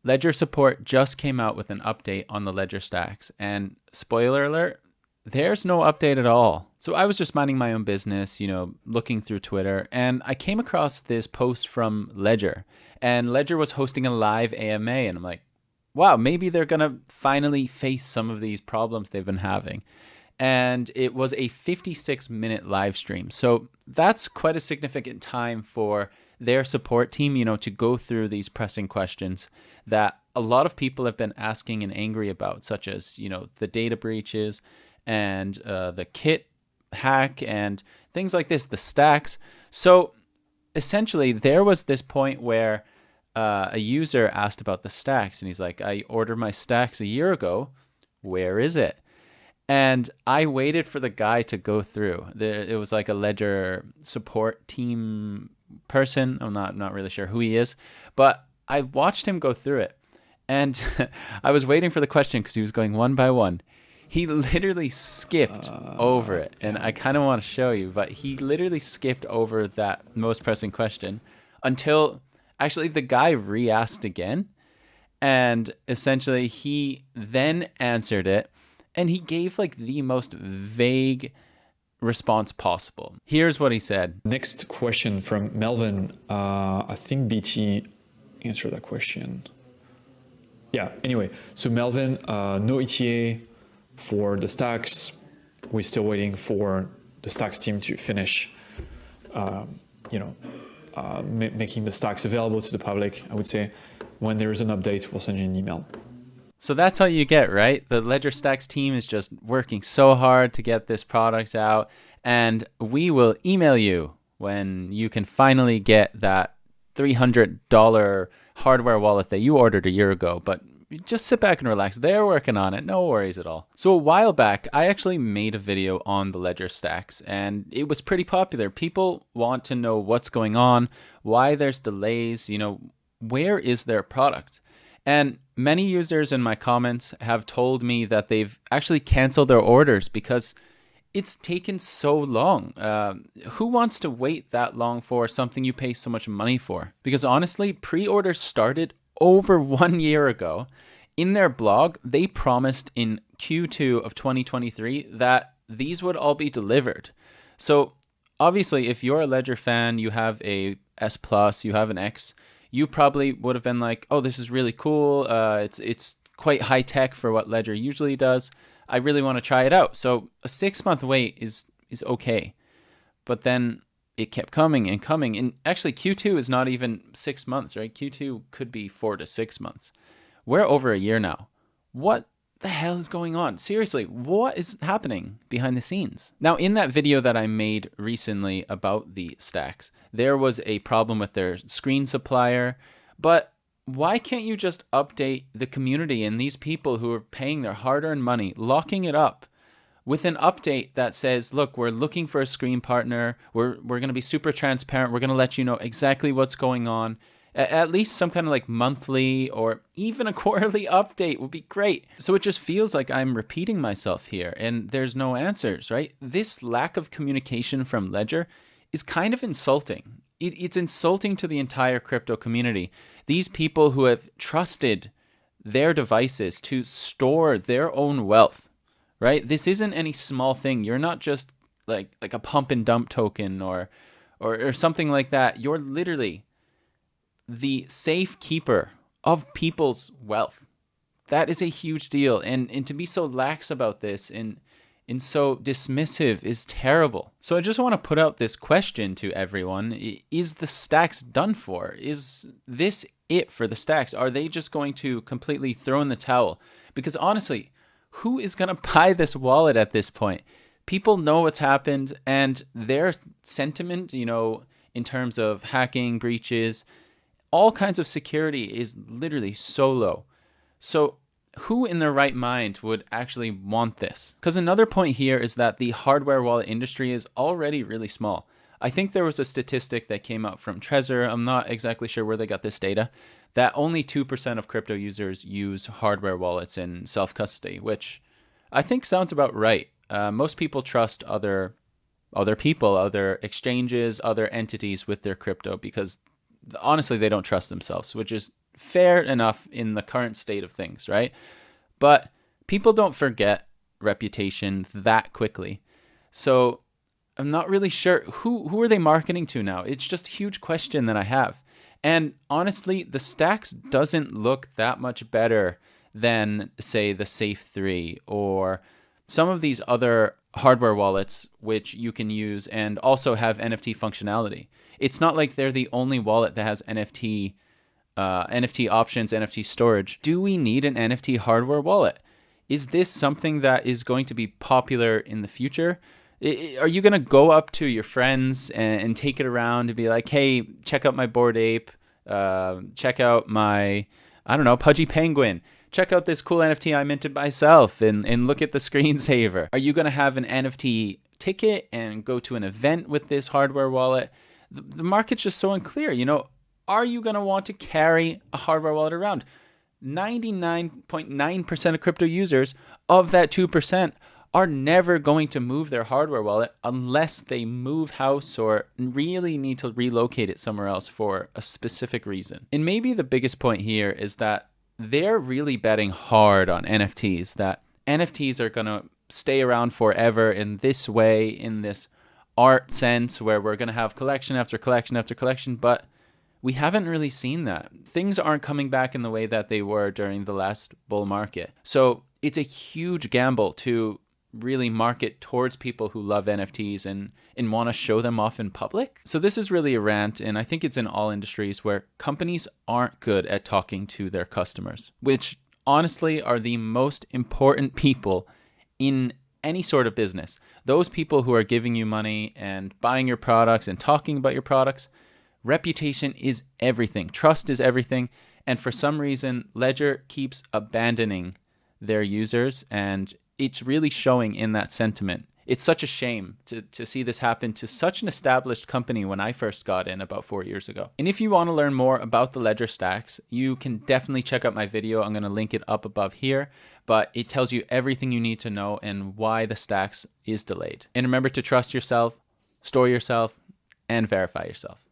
Ledger support just came out with an update on the Ledger Stax, and spoiler alert, there's no update at all. So I was just minding my own business, looking through Twitter, and I came across this post from Ledger, and Ledger was hosting a live AMA, and I'm like, wow, maybe they're going to finally face some of these problems they've been having. And it was a 56-minute live stream. So that's quite a significant time for their support team, to go through these pressing questions that a lot of people have been asking and angry about, such as, the data breaches and the kit hack and things like this, the stacks. So essentially, there was this point where a user asked about the stacks, and he's like, I ordered my stacks a year ago. Where is it? And I waited for the guy to go through. It was like a Ledger support team person. I'm not really sure who he is, but I watched him go through it. And I was waiting for the question because he was going one by one. He literally skipped over it. And I kind of want to show you, but he literally skipped over that most pressing question until actually the guy re-asked again. And essentially he then answered it. And he gave like the most vague response possible. Here's what he said. Next question from Melvin. I think BT answered that question. Yeah, anyway. So Melvin, no ETA for the stacks. We're still waiting for the stacks team to finish, making the stacks available to the public. I would say when there's an update, we'll send you an email. So that's how you get, right? The Ledger Stax team is just working so hard to get this product out, and we will email you when you can finally get that $300 hardware wallet that you ordered a year ago. But just sit back and relax. They're working on it. No worries at all. So a while back, I actually made a video on the Ledger Stax, and it was pretty popular. People want to know what's going on, why there's delays, where is their product? And many users in my comments have told me that they've actually canceled their orders because it's taken so long. Who wants to wait that long for something you pay so much money for? Because honestly, pre-orders started over 1 year ago. In their blog, they promised in Q2 of 2023 that these would all be delivered. So obviously, if you're a Ledger fan, you have a S Plus, you have an X, you probably would have been like, oh, this is really cool. It's quite high tech for what Ledger usually does. I really want to try it out. So a 6-month wait is okay. But then it kept coming and coming. And actually Q2 is not even 6 months, right? Q2 could be 4 to 6 months. We're over a year now. What the hell is going on? Seriously, what is happening behind the scenes? Now, in that video that I made recently about the stacks, there was a problem with their screen supplier, but why can't you just update the community and these people who are paying their hard-earned money, locking it up with an update that says, look, we're looking for a screen partner. We're going to be super transparent. We're going to let you know exactly what's going on. At least some kind of like monthly or even a quarterly update would be great. So it just feels like I'm repeating myself here and there's no answers, right? This lack of communication from Ledger is kind of insulting. It's insulting to the entire crypto community. These people who have trusted their devices to store their own wealth, right? This isn't any small thing. You're not just like a pump and dump token or something like that. You're literally the safe keeper of people's wealth. That is a huge deal. And to be so lax about this and so dismissive is terrible. So I just want to put out this question to everyone. Is the stacks done for? Is this it for the stacks? Are they just going to completely throw in the towel? Because honestly, who is going to buy this wallet at this point? People know what's happened and their sentiment, in terms of hacking, breaches, all kinds of security is literally so low. So who in their right mind would actually want this? Because another point here is that the hardware wallet industry is already really small. I think there was a statistic that came out from Trezor. I'm not exactly sure where they got this data, that only 2% of crypto users use hardware wallets in self-custody, which I think sounds about right. Most people trust other people, other exchanges, other entities with their crypto because honestly, they don't trust themselves, which is fair enough in the current state of things, right? But people don't forget reputation that quickly. So I'm not really sure who are they marketing to now? It's just a huge question that I have. And honestly, the Stax doesn't look that much better than, say, the Safe 3 or some of these other hardware wallets which you can use and also have NFT functionality. It's not like they're the only wallet that has NFT options, NFT storage. Do we need an NFT hardware wallet? Is this something that is going to be popular in the future? Are you going to go up to your friends and take it around and be like, hey, check out my Bored Ape, check out my, I don't know, Pudgy Penguin, check out this cool NFT I minted myself and look at the screensaver? Are you going to have an NFT ticket and go to an event with this hardware wallet? The market's just so unclear. Are you going to want to carry a hardware wallet around? 99.9% of crypto users, of that 2%, are never going to move their hardware wallet unless they move house or really need to relocate it somewhere else for a specific reason. And maybe the biggest point here is that they're really betting hard on NFTs, that NFTs are going to stay around forever in this way, in this art sense, where we're going to have collection after collection after collection, but we haven't really seen that. Things aren't coming back in the way that they were during the last bull market. So it's a huge gamble to really market towards people who love NFTs and want to show them off in public. So this is really a rant, and I think it's in all industries where companies aren't good at talking to their customers, which honestly are the most important people in any sort of business. Those people who are giving you money and buying your products and talking about your products. Reputation is everything. Trust is everything. And for some reason, Ledger keeps abandoning their users, and it's really showing in that sentiment. It's such a shame to see this happen to such an established company when I first got in about 4 years ago. And if you want to learn more about the Ledger Stax, you can definitely check out my video. I'm going to link it up above here, but it tells you everything you need to know and why the Stax is delayed. And remember to trust yourself, store yourself, and verify yourself.